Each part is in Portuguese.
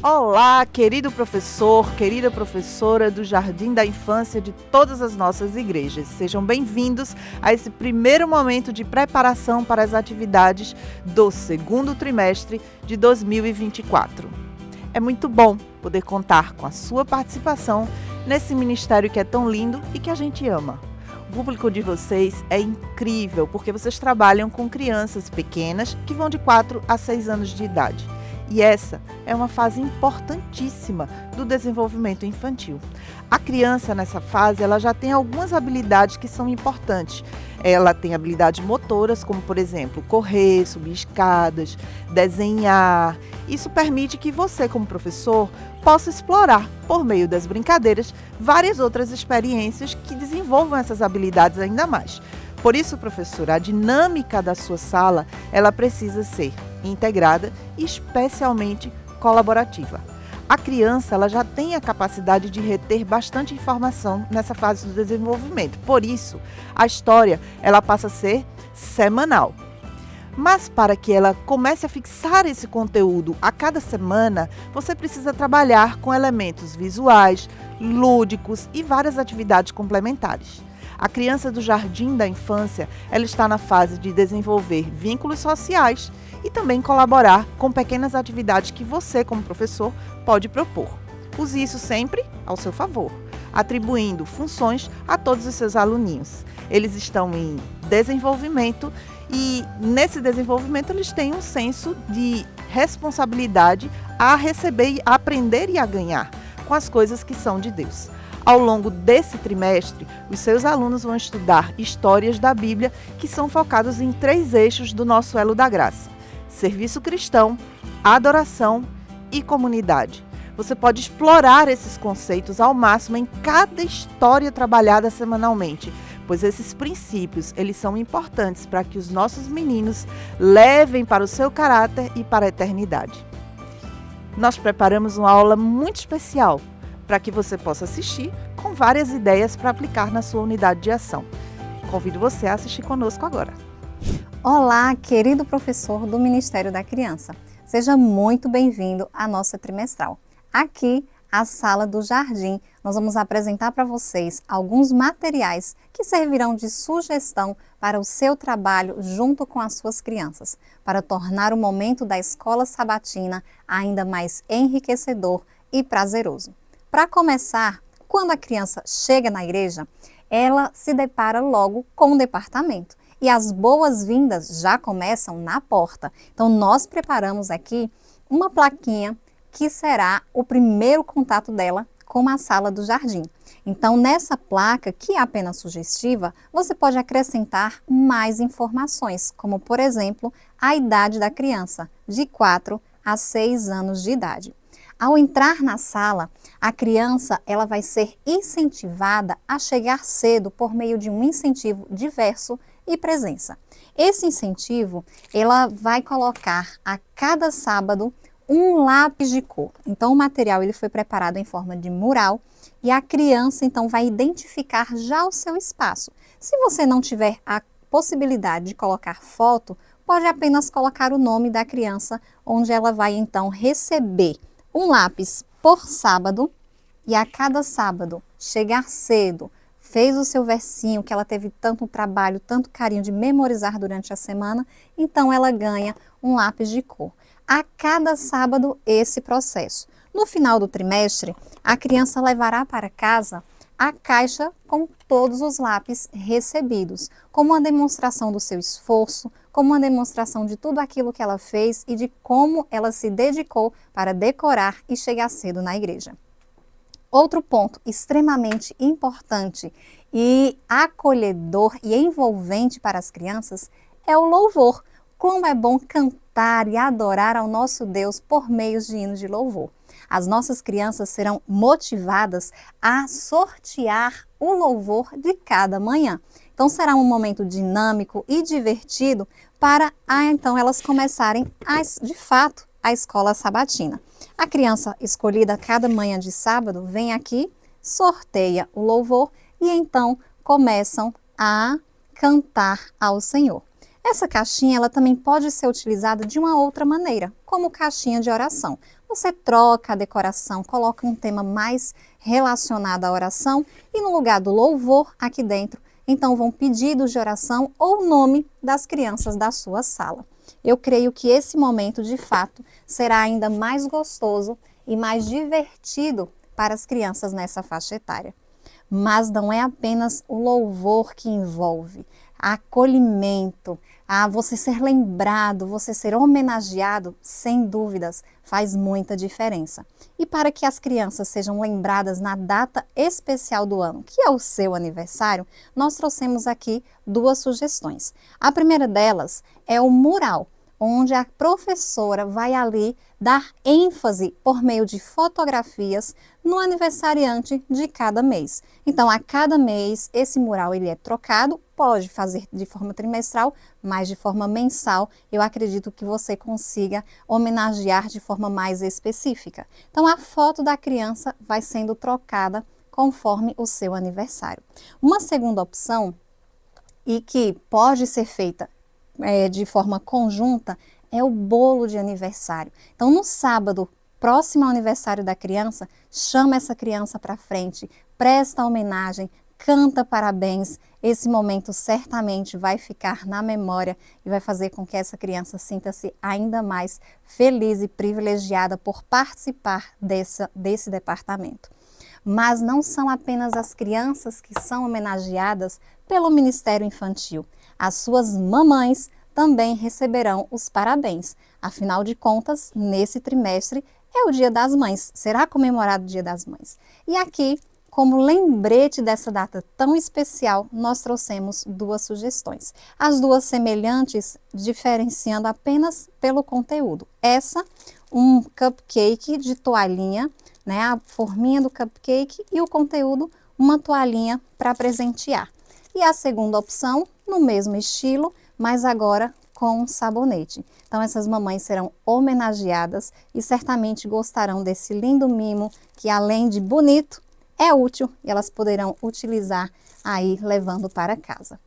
Olá, querido professor, querida professora do Jardim da Infância de todas as nossas igrejas. Sejam bem-vindos a esse primeiro momento de preparação para as atividades do segundo trimestre de 2024. É muito bom poder contar com a sua participação nesse ministério que é tão lindo e que a gente ama. O público de vocês é incrível porque vocês trabalham com crianças pequenas que vão de 4 a 6 anos de idade. E essa é uma fase importantíssima do desenvolvimento infantil. A criança nessa fase, ela já tem algumas habilidades que são importantes. Ela tem habilidades motoras, como por exemplo, correr, subir escadas, desenhar. Isso permite que você, como professor, possa explorar, por meio das brincadeiras, várias outras experiências que desenvolvam essas habilidades ainda mais. Por isso, professora, a dinâmica da sua sala, ela precisa ser integrada e especialmente colaborativa. A criança, ela já tem a capacidade de reter bastante informação nessa fase do desenvolvimento. Por isso, a história, ela passa a ser semanal. Mas para que ela comece a fixar esse conteúdo a cada semana, você precisa trabalhar com elementos visuais, lúdicos e várias atividades complementares. A criança do Jardim da Infância, ela está na fase de desenvolver vínculos sociais e também colaborar com pequenas atividades que você, como professor, pode propor. Use isso sempre ao seu favor, atribuindo funções a todos os seus aluninhos. Eles estão em desenvolvimento e, nesse desenvolvimento, eles têm um senso de responsabilidade a receber, a aprender e a ganhar com as coisas que são de Deus. Ao longo desse trimestre, os seus alunos vão estudar histórias da Bíblia que são focadas em 3 eixos do nosso elo da graça: serviço cristão, adoração e comunidade. Você pode explorar esses conceitos ao máximo em cada história trabalhada semanalmente, pois esses princípios, eles são importantes para que os nossos meninos levem para o seu caráter e para a eternidade. Nós preparamos uma aula muito especial para que você possa assistir com várias ideias para aplicar na sua unidade de ação. Convido você a assistir conosco agora. Olá, querido professor do Ministério da Criança. Seja muito bem-vindo à nossa trimestral. Aqui, a Sala do Jardim, nós vamos apresentar para vocês alguns materiais que servirão de sugestão para o seu trabalho junto com as suas crianças, para tornar o momento da escola sabatina ainda mais enriquecedor e prazeroso. Para começar, quando a criança chega na igreja, ela se depara logo com o departamento. E as boas-vindas já começam na porta. Então, nós preparamos aqui uma plaquinha que será o primeiro contato dela com a sala do jardim. Então, nessa placa, que é apenas sugestiva, você pode acrescentar mais informações, como, por exemplo, a idade da criança, de 4 a 6 anos de idade. Ao entrar na sala, a criança ela vai ser incentivada a chegar cedo por meio de um incentivo diverso e presença. Esse incentivo, ela vai colocar a cada sábado um lápis de cor. Então, o material ele foi preparado em forma de mural e a criança, então, vai identificar já o seu espaço. Se você não tiver a possibilidade de colocar foto, pode apenas colocar o nome da criança, onde ela vai, então, receber um lápis por sábado e a cada sábado chegar cedo, fez o seu versinho que ela teve tanto trabalho, tanto carinho de memorizar durante a semana, então ela ganha um lápis de cor. A cada sábado esse processo. No final do trimestre, a criança levará para casa a caixa com todos os lápis recebidos, como uma demonstração do seu esforço, como uma demonstração de tudo aquilo que ela fez e de como ela se dedicou para decorar e chegar cedo na igreja. Outro ponto extremamente importante e acolhedor e envolvente para as crianças é o louvor. Como é bom cantar e adorar ao nosso Deus por meio de hinos de louvor. As nossas crianças serão motivadas a sortear o louvor de cada manhã. Então será um momento dinâmico e divertido para então elas começarem de fato a escola sabatina. A criança escolhida cada manhã de sábado vem aqui, sorteia o louvor e então começam a cantar ao Senhor. Essa caixinha ela também pode ser utilizada de uma outra maneira, como caixinha de oração. Você troca a decoração, coloca um tema mais relacionado à oração e no lugar do louvor aqui dentro, então vão pedidos de oração ou o nome das crianças da sua sala. Eu creio que esse momento, de fato, será ainda mais gostoso e mais divertido para as crianças nessa faixa etária. Mas não é apenas o louvor que envolve, acolhimento, você ser lembrado, você ser homenageado, sem dúvidas, faz muita diferença. E para que as crianças sejam lembradas na data especial do ano, que é o seu aniversário, nós trouxemos aqui 2 sugestões. A primeira delas é o mural, onde a professora vai ali dar ênfase por meio de fotografias no aniversariante de cada mês. Então, a cada mês, esse mural ele é trocado, pode fazer de forma trimestral, mas de forma mensal, eu acredito que você consiga homenagear de forma mais específica. Então, a foto da criança vai sendo trocada conforme o seu aniversário. Uma segunda opção, e que pode ser feita de forma conjunta, é o bolo de aniversário. Então, no sábado, próximo ao aniversário da criança, chama essa criança para frente, presta homenagem, canta parabéns. Esse momento certamente vai ficar na memória e vai fazer com que essa criança sinta-se ainda mais feliz e privilegiada por participar desse departamento. Mas não são apenas as crianças que são homenageadas pelo Ministério Infantil. As suas mamães também receberão os parabéns. Afinal de contas, nesse trimestre é o Dia das Mães, será comemorado o Dia das Mães. E aqui, como lembrete dessa data tão especial, nós trouxemos 2 sugestões. As 2 semelhantes, diferenciando apenas pelo conteúdo. Essa, um cupcake de toalhinha, né, a forminha do cupcake e o conteúdo, uma toalhinha para presentear. E a segunda opção, no mesmo estilo, mas agora com um sabonete. Então essas mamães serão homenageadas e certamente gostarão desse lindo mimo que, além de bonito, é útil e elas poderão utilizar aí levando para casa.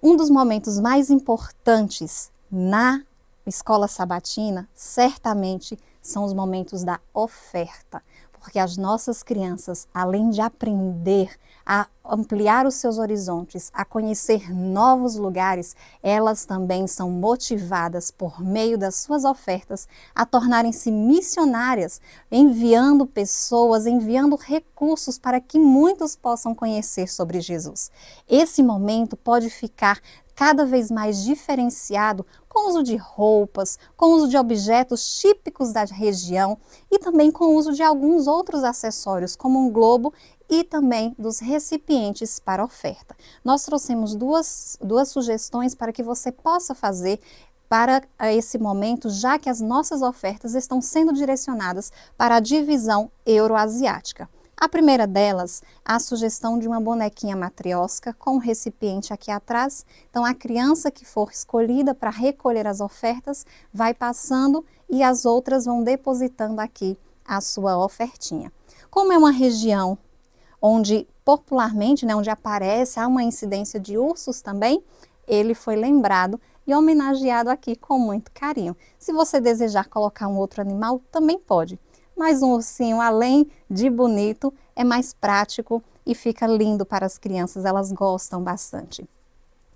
Um dos momentos mais importantes na escola sabatina, certamente, são os momentos da oferta, porque as nossas crianças, além de aprender a ampliar os seus horizontes, a conhecer novos lugares, elas também são motivadas por meio das suas ofertas a tornarem-se missionárias, enviando pessoas, enviando recursos para que muitos possam conhecer sobre Jesus. Esse momento pode ficar cada vez mais diferenciado com o uso de roupas, com o uso de objetos típicos da região e também com o uso de alguns outros acessórios, como um globo e também dos recipientes para oferta. Nós trouxemos duas sugestões para que você possa fazer para esse momento, já que as nossas ofertas estão sendo direcionadas para a divisão euroasiática. A primeira delas, a sugestão de uma bonequinha matriosca com um recipiente aqui atrás. Então, a criança que for escolhida para recolher as ofertas vai passando e as outras vão depositando aqui a sua ofertinha. Como é uma região onde popularmente, onde aparece, há uma incidência de ursos também, ele foi lembrado e homenageado aqui com muito carinho. Se você desejar colocar um outro animal, também pode. Mas um ursinho, além de bonito, é mais prático e fica lindo para as crianças, elas gostam bastante.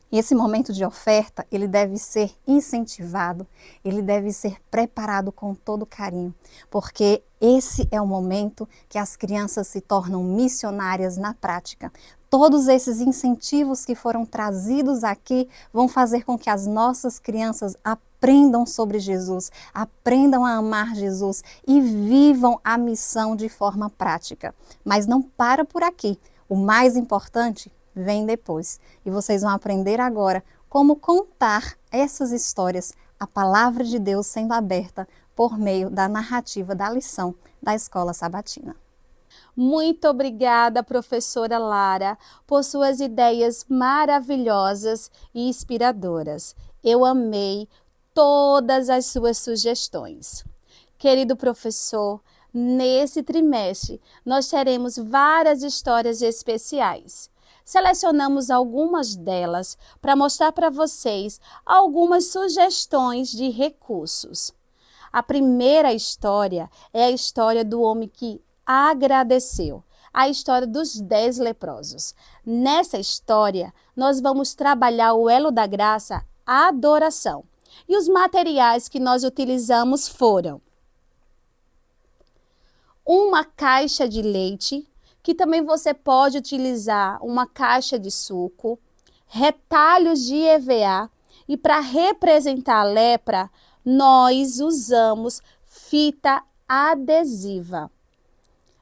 E esse momento de oferta, ele deve ser incentivado, ele deve ser preparado com todo carinho, porque esse é o momento que as crianças se tornam missionárias na prática. Todos esses incentivos que foram trazidos aqui vão fazer com que as nossas crianças aprendam sobre Jesus, aprendam a amar Jesus e vivam a missão de forma prática. Mas não para por aqui. O mais importante vem depois. E vocês vão aprender agora como contar essas histórias, a palavra de Deus sendo aberta por meio da narrativa da lição da Escola Sabatina. Muito obrigada, professora Lara, por suas ideias maravilhosas e inspiradoras. Eu amei todas as suas sugestões. Querido professor, nesse trimestre nós teremos várias histórias especiais. selecionamos algumas delas para mostrar para vocês algumas sugestões de recursos. A primeira história é a história do homem que agradeceu, a história dos 10 leprosos. Nessa história, nós vamos trabalhar o elo da graça, a adoração. E os materiais que nós utilizamos foram uma caixa de leite, que também você pode utilizar uma caixa de suco, retalhos de EVA, e para representar a lepra, nós usamos fita adesiva.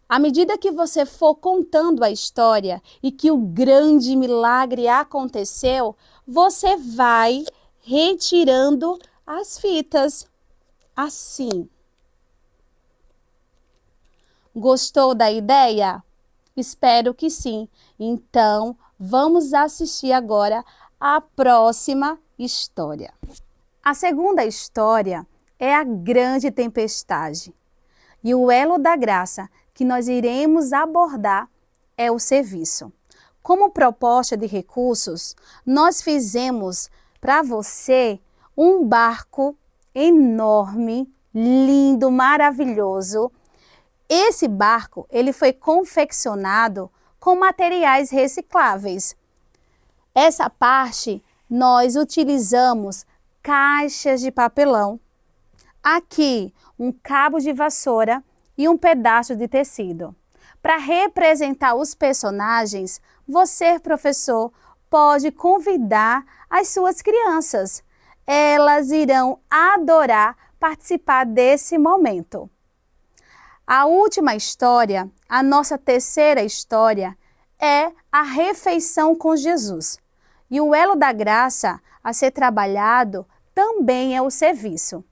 À medida que você for contando a história e que o grande milagre aconteceu, você vai retirando as fitas, assim. Gostou da ideia? Espero que sim. Então, vamos assistir agora a próxima história. A segunda história é a grande tempestade. E o elo da graça que nós iremos abordar é o serviço. Como proposta de recursos, nós fizemos para você um barco enorme, lindo, maravilhoso. Esse barco, ele foi confeccionado com materiais recicláveis. Essa parte, nós utilizamos caixas de papelão. Aqui, um cabo de vassoura e um pedaço de tecido. Para representar os personagens, você, professor, pode convidar as suas crianças. Elas irão adorar participar desse momento. A última história, a nossa terceira história, é a refeição com Jesus. E o elo da graça a ser trabalhado também é o serviço.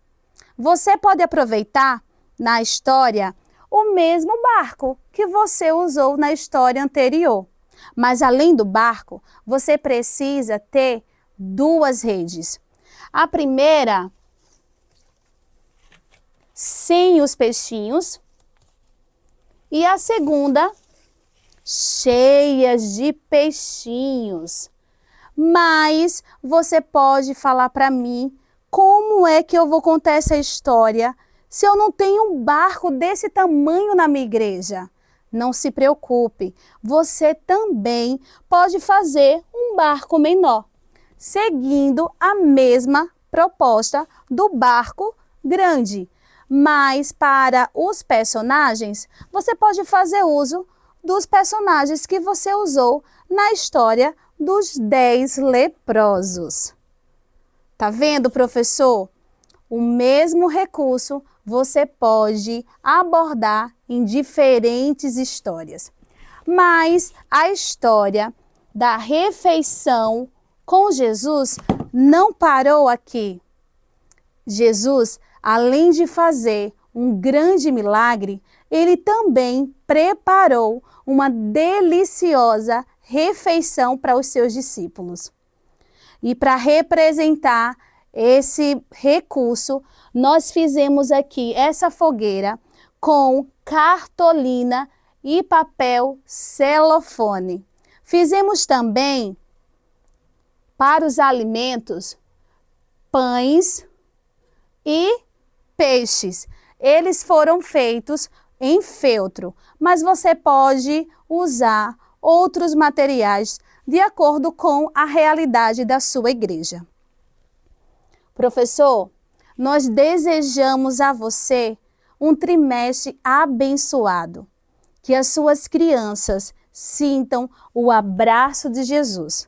Você pode aproveitar na história o mesmo barco que você usou na história anterior. Mas além do barco, você precisa ter 2 redes. A primeira, sem os peixinhos, e a segunda, cheias de peixinhos. Mas você pode falar para mim como é que eu vou contar essa história se eu não tenho um barco desse tamanho na minha igreja? Não se preocupe, você também pode fazer um barco menor, seguindo a mesma proposta do barco grande. Mas para os personagens, você pode fazer uso dos personagens que você usou na história dos 10 leprosos. Tá vendo, professor? O mesmo recurso você pode abordar em diferentes histórias. Mas a história da refeição com Jesus não parou aqui. Jesus, além de fazer um grande milagre, ele também preparou uma deliciosa refeição para os seus discípulos. E para representar esse recurso, nós fizemos aqui essa fogueira com cartolina e papel celofane. Fizemos também, para os alimentos, pães e peixes. Eles foram feitos em feltro, mas você pode usar outros materiais de acordo com a realidade da sua igreja. Professor, nós desejamos a você um trimestre abençoado. Que as suas crianças sintam o abraço de Jesus.